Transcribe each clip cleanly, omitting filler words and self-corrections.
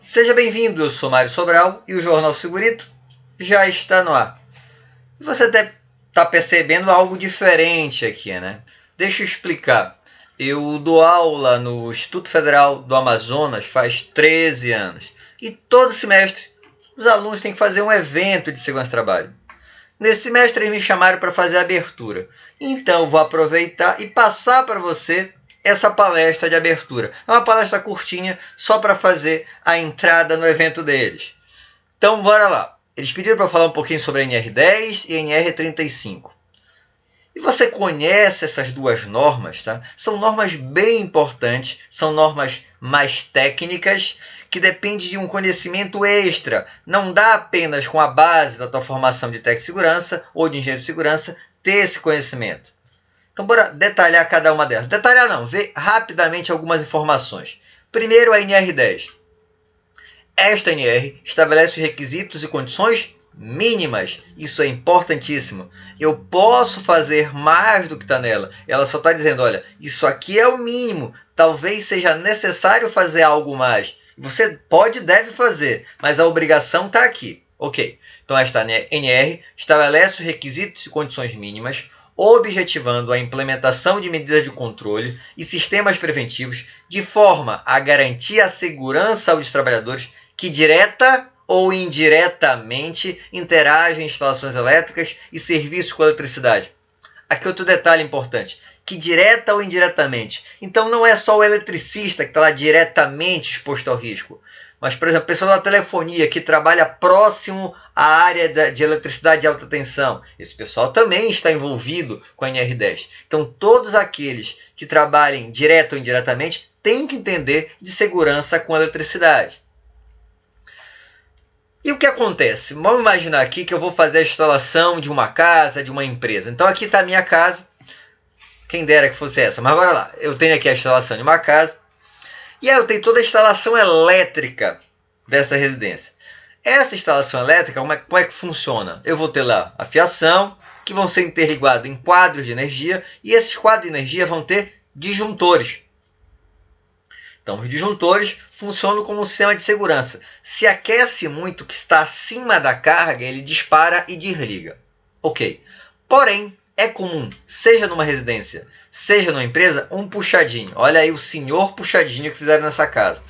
Seja bem-vindo, eu sou Mário Sobral e o Jornal Segurito já está no ar. E você deve estar percebendo algo diferente aqui, né? Deixa eu explicar. Eu dou aula no Instituto Federal do Amazonas faz 13 anos e todo semestre os alunos têm que fazer um evento de segurança do trabalho. Nesse semestre eles me chamaram para fazer a abertura. Então eu vou aproveitar e passar para você essa palestra de abertura. É uma palestra curtinha, só para fazer a entrada no evento deles. Então, bora lá. Eles pediram para falar um pouquinho sobre a NR10 e a NR35. E você conhece essas duas normas, tá? São normas bem importantes, são normas mais técnicas, que dependem de um conhecimento extra. Não dá apenas com a base da tua formação de técnico de segurança ou de engenheiro de segurança ter esse conhecimento. Então, bora detalhar cada uma delas. Detalhar não, ver rapidamente algumas informações. Primeiro, a NR10. Esta NR estabelece os requisitos e condições mínimas. Isso é importantíssimo. Eu posso fazer mais do que está nela. Ela só está dizendo, olha, isso aqui é o mínimo. Talvez seja necessário fazer algo mais. Você pode e deve fazer, mas a obrigação está aqui. Ok. Então, esta NR estabelece os requisitos e condições mínimas, objetivando a implementação de medidas de controle e sistemas preventivos de forma a garantir a segurança aos trabalhadores que direta ou indiretamente interagem em instalações elétricas e serviços com eletricidade. Aqui outro detalhe importante, que direta ou indiretamente. Então não é só o eletricista que está lá diretamente exposto ao risco. Mas, por exemplo, a pessoa da telefonia que trabalha próximo à área de eletricidade de alta tensão. Esse pessoal também está envolvido com a NR10. Então, todos aqueles que trabalhem direto ou indiretamente têm que entender de segurança com eletricidade. E o que acontece? Vamos imaginar aqui que eu vou fazer a instalação de uma casa, de uma empresa. Então, aqui está a minha casa. Quem dera que fosse essa. Mas, bora lá. Eu tenho aqui a instalação de uma casa. E aí eu tenho toda a instalação elétrica dessa residência. Essa instalação elétrica, como é que funciona? Eu vou ter lá a fiação, que vão ser interligados em quadros de energia, e esses quadros de energia vão ter disjuntores. Então, os disjuntores funcionam como um sistema de segurança. Se aquece muito o que está acima da carga, ele dispara e desliga. Ok. Porém, é comum, seja numa residência, seja numa empresa, um puxadinho. Olha aí o senhor puxadinho que fizeram nessa casa.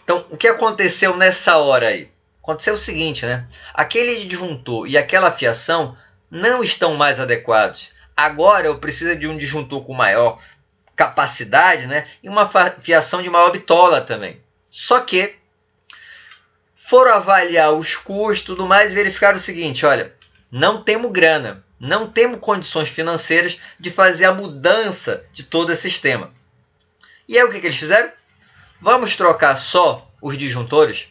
Então, o que aconteceu nessa hora aí? Aconteceu o seguinte, né? Aquele disjuntor e aquela fiação não estão mais adequados. Agora eu preciso de um disjuntor com maior capacidade, né? E uma fiação de maior bitola também. Só que foram avaliar os custos e tudo mais e verificaram o seguinte, olha, não temos grana. Não temos condições financeiras de fazer a mudança de todo esse sistema. E aí o que eles fizeram? Vamos trocar só os disjuntores?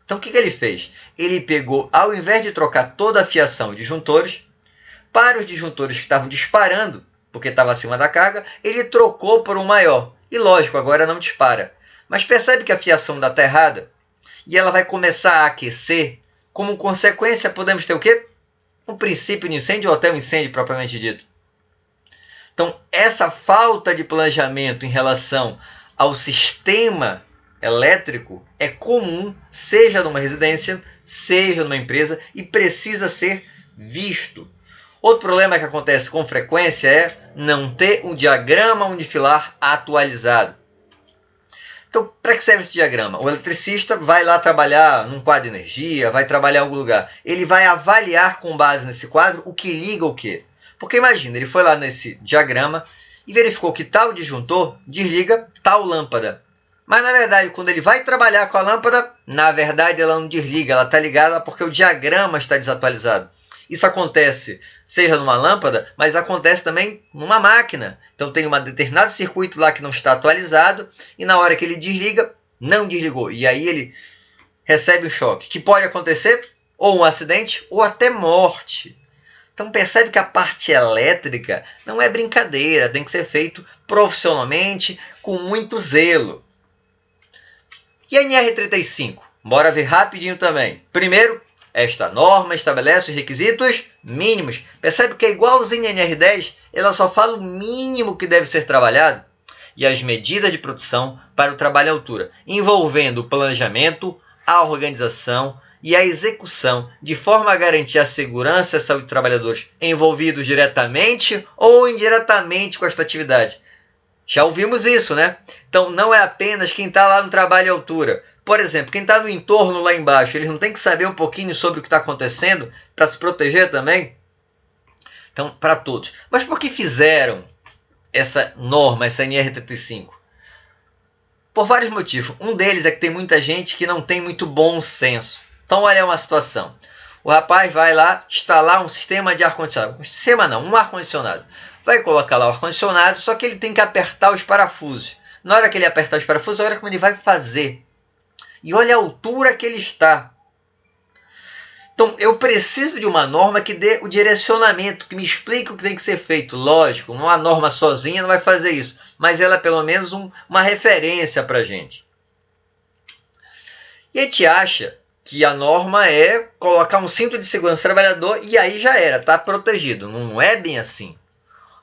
Então o que ele fez? Ele pegou, ao invés de trocar toda a fiação de disjuntores, para os disjuntores que estavam disparando, porque estava acima da carga, ele trocou por um maior. E lógico, agora não dispara. Mas percebe que a fiação está errada? E ela vai começar a aquecer. Como consequência, podemos ter o quê? Um princípio de incêndio ou até um incêndio propriamente dito. Então, essa falta de planejamento em relação ao sistema elétrico é comum, seja numa residência, seja numa empresa, e precisa ser visto. Outro problema que acontece com frequência é não ter um diagrama unifilar atualizado. Então, para que serve esse diagrama? O eletricista vai lá trabalhar num quadro de energia, vai trabalhar em algum lugar. Ele vai avaliar com base nesse quadro o que liga o quê. Porque imagina, ele foi lá nesse diagrama e verificou que tal disjuntor desliga tal lâmpada. Mas na verdade, quando ele vai trabalhar com a lâmpada, na verdade ela não desliga, ela está ligada porque o diagrama está desatualizado. Isso acontece, seja numa lâmpada, mas acontece também numa máquina. Então tem um determinado circuito lá que não está atualizado e na hora que ele desliga, não desligou. E aí ele recebe um choque, que pode acontecer ou um acidente ou até morte. Então percebe que a parte elétrica não é brincadeira, tem que ser feito profissionalmente, com muito zelo. E a NR35? Bora ver rapidinho também. Primeiro, esta norma estabelece os requisitos mínimos. Percebe que é igualzinho a NR10, ela só fala o mínimo que deve ser trabalhado e as medidas de proteção para o trabalho à altura, envolvendo o planejamento, a organização e a execução, de forma a garantir a segurança e a saúde dos trabalhadores envolvidos diretamente ou indiretamente com esta atividade. Já ouvimos isso, né? Então, não é apenas quem está lá no trabalho à altura. Por exemplo, quem está no entorno lá embaixo, eles não tem que saber um pouquinho sobre o que está acontecendo para se proteger também? Então, para todos. Mas por que fizeram essa norma, essa NR35? Por vários motivos. Um deles é que tem muita gente que não tem muito bom senso. Então, olha uma situação. O rapaz vai lá instalar um sistema de ar-condicionado. Um sistema não, um ar-condicionado. Vai colocar lá o ar-condicionado, só que ele tem que apertar os parafusos. Na hora que ele apertar os parafusos, olha como ele vai fazer. E olha a altura que ele está. Então, eu preciso de uma norma que dê o direcionamento, que me explique o que tem que ser feito. Lógico, uma norma sozinha não vai fazer isso, mas ela é pelo menos uma referência para a gente. E a gente acha que a norma é colocar um cinto de segurança do trabalhador e aí já era, está protegido. Não é bem assim.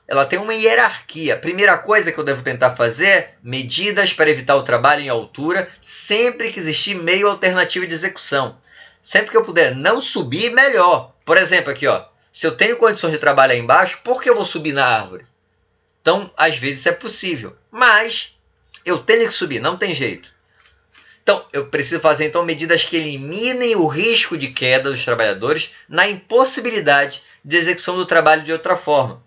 Ela tem uma hierarquia. A primeira coisa que eu devo tentar fazer é medidas para evitar o trabalho em altura, sempre que existir meio alternativo de execução. Sempre que eu puder não subir, melhor. Por exemplo, aqui, ó, se eu tenho condições de trabalho aí embaixo, por que eu vou subir na árvore? Então, às vezes isso é possível, mas eu tenho que subir, não tem jeito. Então, eu preciso fazer então medidas que eliminem o risco de queda dos trabalhadores na impossibilidade de execução do trabalho de outra forma.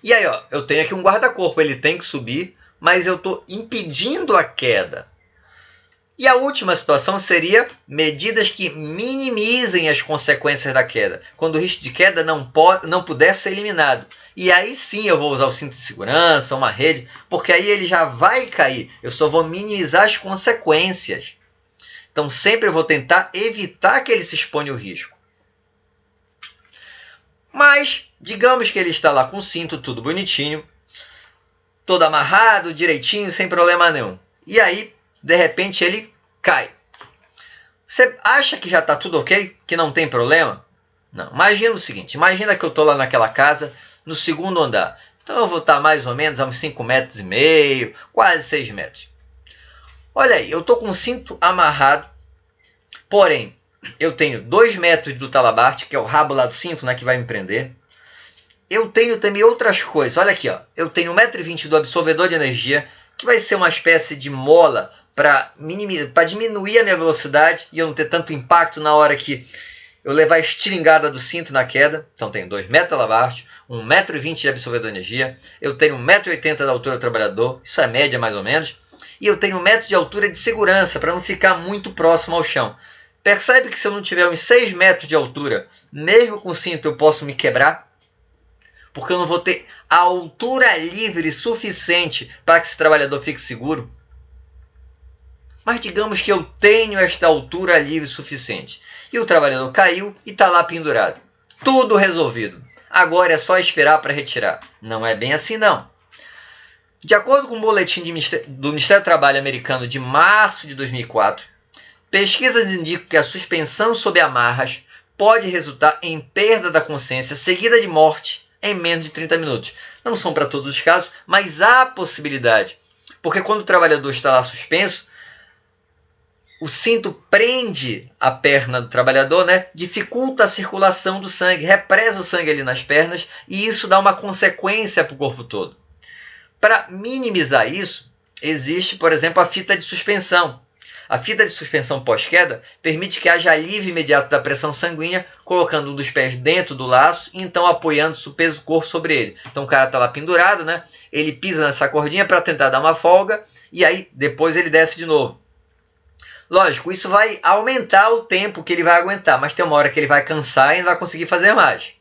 E aí, ó, eu tenho aqui um guarda-corpo, ele tem que subir, mas eu estou impedindo a queda. E a última situação seria medidas que minimizem as consequências da queda, quando o risco de queda não puder ser eliminado. E aí sim eu vou usar o cinto de segurança, uma rede, porque aí ele já vai cair, eu só vou minimizar as consequências. Então sempre eu vou tentar evitar que ele se exponha ao risco. Mas, digamos que ele está lá com o cinto, tudo bonitinho, todo amarrado, direitinho, sem problema nenhum. E aí, de repente, ele cai. Você acha que já está tudo ok? Que não tem problema? Não. Imagina o seguinte, imagina que eu estou lá naquela casa, no segundo andar. Então eu vou estar mais ou menos a uns 5,5 metros, quase 6 metros. Olha aí, eu estou com o cinto amarrado, porém, eu tenho 2 metros do talabarte, que é o rabo lá do cinto, né, que vai me prender. Eu tenho também outras coisas. Olha aqui, ó. Eu tenho 1,20 m do absorvedor de energia, que vai ser uma espécie de mola para diminuir a minha velocidade e eu não ter tanto impacto na hora que eu levar a estilingada do cinto na queda. Então tenho 2 metros de talabarte, 1,20 m de absorvedor de energia, eu tenho 1,80 m da altura do trabalhador, isso é média mais ou menos, e eu tenho 1 metro de altura de segurança para não ficar muito próximo ao chão. Percebe que se eu não tiver uns 6 metros de altura, mesmo com o cinto eu posso me quebrar? Porque eu não vou ter a altura livre suficiente para que esse trabalhador fique seguro. Mas digamos que eu tenho esta altura livre suficiente. E o trabalhador caiu e está lá pendurado. Tudo resolvido. Agora é só esperar para retirar. Não é bem assim não. De acordo com o boletim do Ministério do Trabalho americano de março de 2004, pesquisas indicam que a suspensão sob amarras pode resultar em perda da consciência seguida de morte em menos de 30 minutos. Não são para todos os casos, mas há possibilidade. Porque quando o trabalhador está lá suspenso, o cinto prende a perna do trabalhador, né? Dificulta a circulação do sangue, represa o sangue ali nas pernas e isso dá uma consequência para o corpo todo. Para minimizar isso, existe, por exemplo, a fita de suspensão. A fita de suspensão pós-queda permite que haja alívio imediato da pressão sanguínea, colocando um dos pés dentro do laço e então apoiando o peso do corpo sobre ele. Então o cara está lá pendurado, né? Ele pisa nessa cordinha para tentar dar uma folga e aí depois ele desce de novo. Lógico, isso vai aumentar o tempo que ele vai aguentar, mas tem uma hora que ele vai cansar e não vai conseguir fazer mais.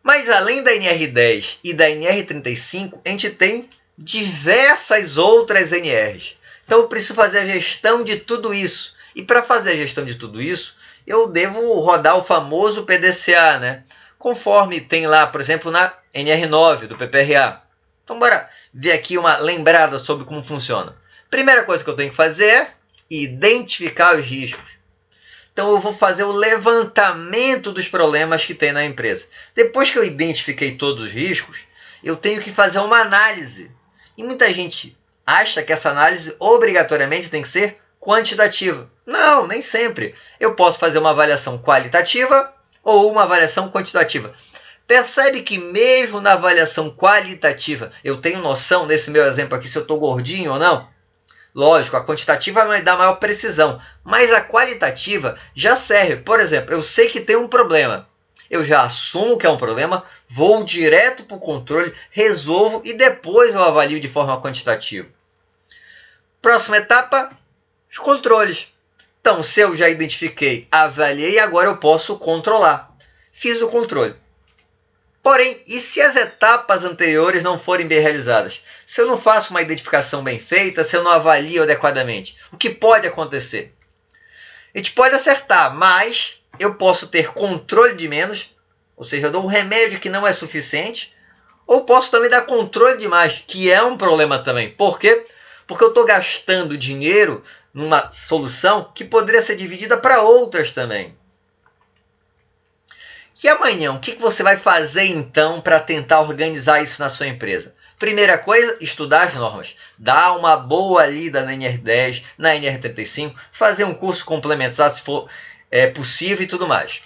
Mas além da NR10 e da NR35, a gente tem diversas outras NRs. Então eu preciso fazer a gestão de tudo isso. E para fazer a gestão de tudo isso, eu devo rodar o famoso PDCA, né? Conforme tem lá, por exemplo, na NR9 do PPRA. Então bora ver aqui uma lembrada sobre como funciona. Primeira coisa que eu tenho que fazer é identificar os riscos. Então eu vou fazer o levantamento dos problemas que tem na empresa. Depois que eu identifiquei todos os riscos, eu tenho que fazer uma análise. E muita gente acha que essa análise obrigatoriamente tem que ser quantitativa. Não, nem sempre. Eu posso fazer uma avaliação qualitativa ou uma avaliação quantitativa. Percebe que mesmo na avaliação qualitativa, eu tenho noção, nesse meu exemplo aqui, se eu estou gordinho ou não? Lógico, a quantitativa vai dar maior precisão, mas a qualitativa já serve. Por exemplo, eu sei que tem um problema. Eu já assumo que é um problema, vou direto para o controle, resolvo e depois eu avalio de forma quantitativa. Próxima etapa, os controles. Então, se eu já identifiquei, avaliei, agora eu posso controlar. Fiz o controle. Porém, e se as etapas anteriores não forem bem realizadas? Se eu não faço uma identificação bem feita, se eu não avalio adequadamente, o que pode acontecer? A gente pode acertar, mas eu posso ter controle de menos, ou seja, eu dou um remédio que não é suficiente, ou posso também dar controle de mais, que é um problema também. Por quê? Porque eu estou gastando dinheiro numa solução que poderia ser dividida para outras também. E amanhã, o que você vai fazer então para tentar organizar isso na sua empresa? Primeira coisa, estudar as normas. Dar uma boa lida na NR10, na NR35, fazer um curso complementar se for possível e tudo mais.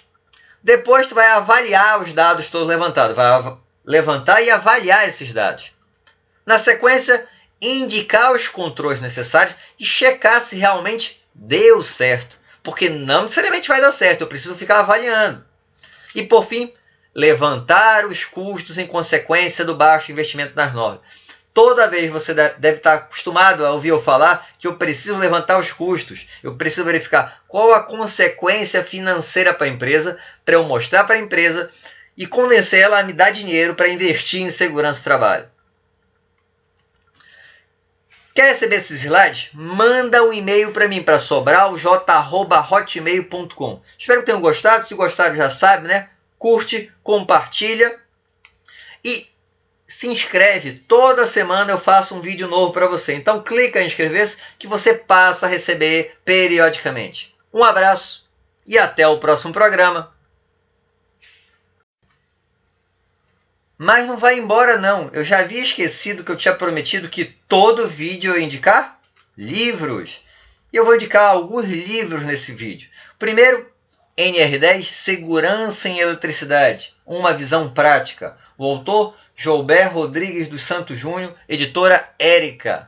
Depois tu vai avaliar os dados todos levantados. Vai levantar e avaliar esses dados. Na sequência, indicar os controles necessários e checar se realmente deu certo. Porque não necessariamente vai dar certo, eu preciso ficar avaliando. E por fim, levantar os custos em consequência do baixo investimento nas normas. Toda vez você deve estar acostumado a ouvir eu falar que eu preciso levantar os custos. Eu preciso verificar qual a consequência financeira para a empresa, para eu mostrar para a empresa e convencer ela a me dar dinheiro para investir em segurança do trabalho. Quer receber esses slides? Manda um e-mail para mim, para sobralj@hotmail.com. Espero que tenham gostado. Se gostaram, já sabe, né? Curte, compartilha e se inscreve. Toda semana eu faço um vídeo novo para você. Então clica em inscrever-se que você passa a receber periodicamente. Um abraço e até o próximo programa. Mas não vai embora não. Eu já havia esquecido que eu tinha prometido que todo vídeo eu ia indicar livros. E eu vou indicar alguns livros nesse vídeo. Primeiro, NR10, Segurança em Eletricidade, uma visão prática. O autor, Joubert Rodrigues dos Santos Júnior, editora Érica.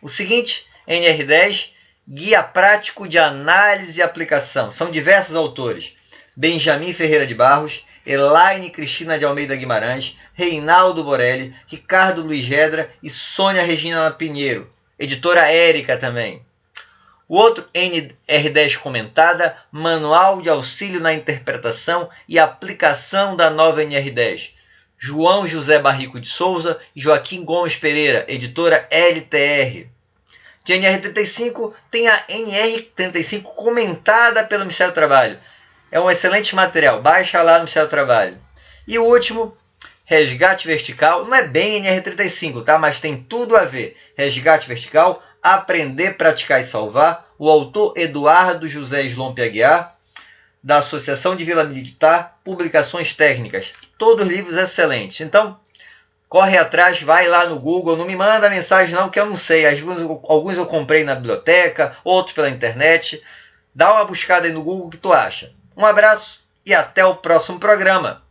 O seguinte, NR10, Guia Prático de Análise e Aplicação. São diversos autores. Benjamin Ferreira de Barros, Elaine Cristina de Almeida Guimarães, Reinaldo Borelli, Ricardo Luiz Gedra e Sônia Regina Pinheiro. Editora Érica também. O outro, NR10 Comentada, Manual de Auxílio na Interpretação e Aplicação da nova NR10. João José Barrico de Souza e Joaquim Gomes Pereira, editora LTR. De NR35 tem a NR35 Comentada pelo Ministério do Trabalho. É um excelente material, baixa lá no Ministério do Trabalho. E o último, Resgate Vertical, não é bem NR35, tá? Mas tem tudo a ver. Resgate Vertical, Aprender, Praticar e Salvar, o autor Eduardo José Slompe Aguiar, da Associação de Vila Militar, Publicações Técnicas. Todos livros excelentes. Então, corre atrás, vai lá no Google, não me manda mensagem não, que eu não sei. Alguns eu comprei na biblioteca, outros pela internet. Dá uma buscada aí no Google que tu acha. Um abraço e até o próximo programa.